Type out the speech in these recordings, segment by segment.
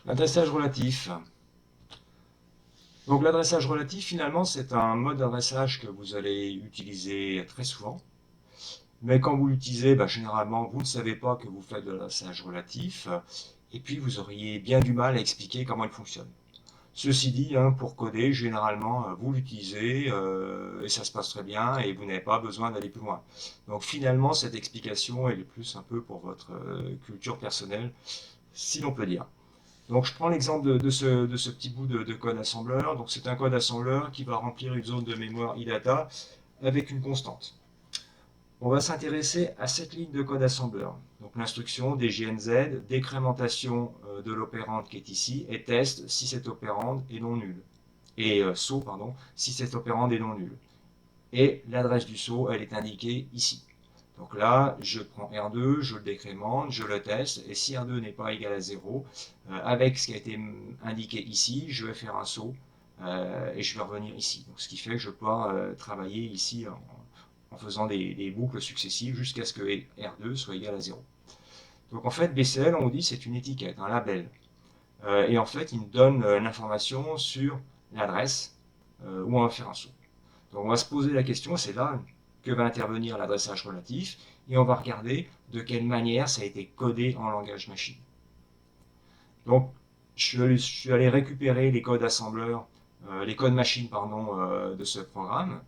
L'adressage relatif. Donc l'adressage relatif, finalement, c'est un mode d'adressage que vous allez utiliser très souvent. Mais quand vous l'utilisez, généralement, vous ne savez pas que vous faites de l'adressage relatif. Et puis, vous auriez bien du mal à expliquer comment il fonctionne. Ceci dit, hein, pour coder, généralement, vous l'utilisez et ça se passe très bien et vous n'avez pas besoin d'aller plus loin. Donc finalement, cette explication, elle est plus un peu pour votre culture personnelle, si l'on peut dire. Donc je prends l'exemple de ce petit bout de code assembleur. Donc c'est un code assembleur qui va remplir une zone de mémoire IDATA avec une constante. On va s'intéresser à cette ligne de code assembleur. Donc l'instruction DGNZ, décrémentation de l'opérande qui est ici, et test si cette opérande est non nulle. Et saut, pardon, si cette opérande est non nulle. Et l'adresse du saut, elle est indiquée ici. Donc là, je prends R2, je le décrémente, je le teste, et si R2 n'est pas égal à 0, avec ce qui a été indiqué ici, je vais faire un saut et je vais revenir ici. Donc, ce qui fait que je peux travailler ici en faisant des boucles successives jusqu'à ce que R2 soit égal à 0. Donc en fait, BCL, on dit c'est une étiquette, un label. Et en fait, il nous donne l'information sur l'adresse où on va faire un saut. Donc on va se poser la question, c'est là que va intervenir l'adressage relatif, et on va regarder de quelle manière ça a été codé en langage machine. Donc je suis allé récupérer les codes assembleurs, les codes machine pardon, de ce programme,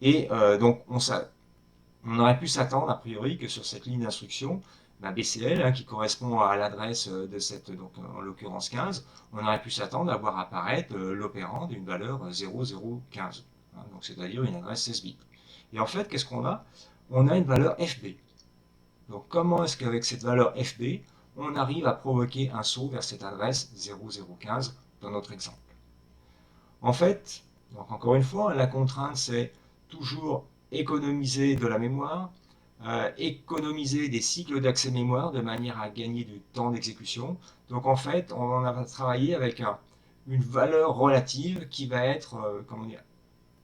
et donc on aurait pu s'attendre a priori que sur cette ligne d'instruction, BCL, hein, qui correspond à l'adresse de cette, donc en l'occurrence 15, on aurait pu s'attendre à voir apparaître l'opérand d'une valeur 0015, hein, donc c'est-à-dire une adresse 16 bits. Et en fait, qu'est-ce qu'on a? On a une valeur FB. Donc comment est-ce qu'avec cette valeur FB, on arrive à provoquer un saut vers cette adresse 0015 dans notre exemple? En fait, donc encore une fois, la contrainte c'est toujours économiser de la mémoire, économiser des cycles d'accès mémoire de manière à gagner du temps d'exécution. Donc en fait, on va travailler avec une valeur relative qui va être comment dire,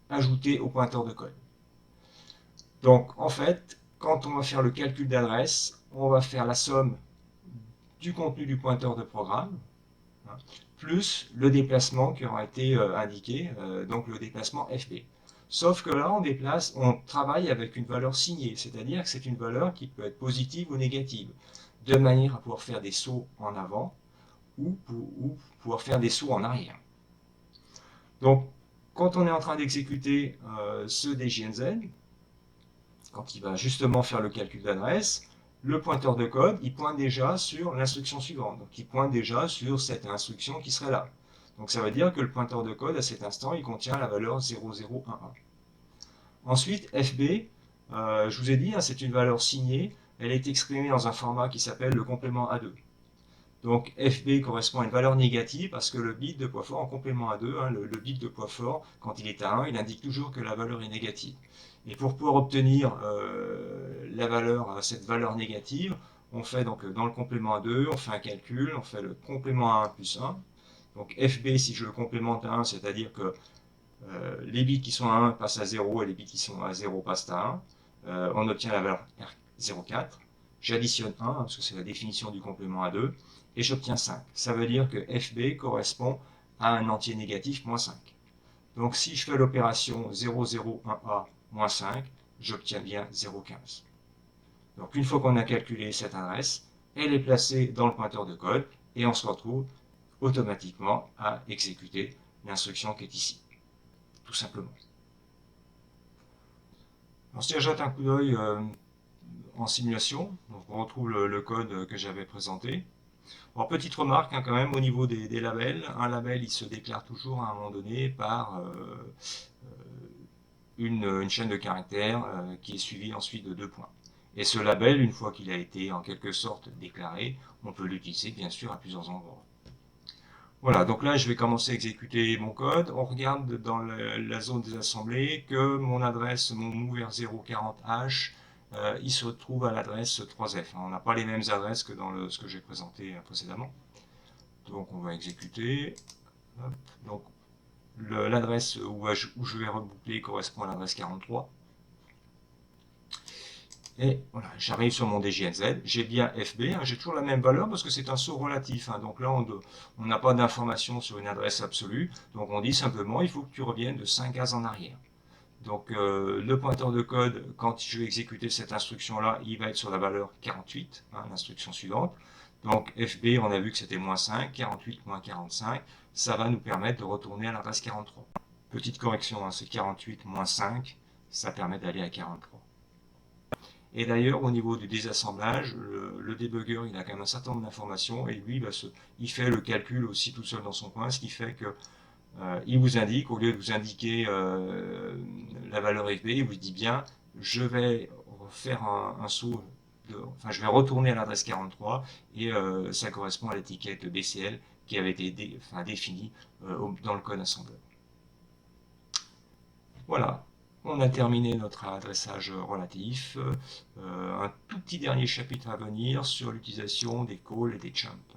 ajoutée au pointeur de code. Donc en fait, quand on va faire le calcul d'adresse, on va faire la somme du contenu du pointeur de programme, hein, plus le déplacement qui aura été indiqué, donc le déplacement FB. Sauf que là, on travaille avec une valeur signée, c'est-à-dire que c'est une valeur qui peut être positive ou négative, de manière à pouvoir faire des sauts en avant ou pouvoir faire des sauts en arrière. Donc, quand on est en train d'exécuter ce DJNZ, quand il va justement faire le calcul d'adresse, le pointeur de code, il pointe déjà sur l'instruction suivante. Donc, il pointe déjà sur cette instruction qui serait là. Donc, ça veut dire que le pointeur de code, à cet instant, il contient la valeur 0011. Ensuite, FB, je vous ai dit, hein, c'est une valeur signée. Elle est exprimée dans un format qui s'appelle le complément A2. Donc FB correspond à une valeur négative parce que le bit de poids fort en complément à 2, hein, le bit de poids fort, quand il est à 1, il indique toujours que la valeur est négative. Et pour pouvoir obtenir cette valeur négative, on fait donc dans le complément à 2, on fait un calcul, on fait le complément à 1 plus 1. Donc FB, si je le complémente à 1, c'est-à-dire que les bits qui sont à 1 passent à 0 et les bits qui sont à 0 passent à 1. On obtient la valeur R04. J'additionne 1, parce que c'est la définition du complément à 2, et j'obtiens 5. Ça veut dire que FB correspond à un entier négatif moins 5. Donc si je fais l'opération 001A moins 5, j'obtiens bien 0,15. Donc une fois qu'on a calculé cette adresse, elle est placée dans le pointeur de code, et on se retrouve automatiquement à exécuter l'instruction qui est ici, tout simplement. Alors si je jette un coup d'œil en simulation, donc on retrouve le code que j'avais présenté. Alors petite remarque hein, quand même au niveau des labels, un label il se déclare toujours à un moment donné par une chaîne de caractères qui est suivie ensuite de 2 points. Et ce label, une fois qu'il a été en quelque sorte déclaré, on peut l'utiliser bien sûr à plusieurs endroits. Voilà, donc là je vais commencer à exécuter mon code. On regarde dans la zone des assemblées que mon adresse, mon move R040H, il se trouve à l'adresse 3F. On n'a pas les mêmes adresses que dans ce que j'ai présenté précédemment. Donc on va exécuter. Hop. Donc l'adresse où je vais reboucler correspond à l'adresse 43. Et voilà, j'arrive sur mon DJNZ, j'ai bien FB, hein, j'ai toujours la même valeur parce que c'est un saut relatif, hein. Donc là, on n'a pas d'information sur une adresse absolue. Donc on dit simplement, il faut que tu reviennes de 5 cases en arrière. Donc le pointeur de code, quand je vais exécuter cette instruction-là, il va être sur la valeur 48, hein, l'instruction suivante. Donc FB, on a vu que c'était -5, 48 -45, ça va nous permettre de retourner à l'adresse 43. Petite correction, hein, c'est 48 -5, ça permet d'aller à 43. Et d'ailleurs, au niveau du désassemblage, le débugger, il a quand même un certain nombre d'informations et lui, il fait le calcul aussi tout seul dans son coin, ce qui fait que il vous indique, au lieu de vous indiquer la valeur FB, il vous dit bien, je vais faire un saut, enfin je vais retourner à l'adresse 43 et ça correspond à l'étiquette BCL qui avait été définie dans le code assembleur. Voilà, on a terminé notre adressage relatif. Un tout petit dernier chapitre à venir sur l'utilisation des calls et des jumps.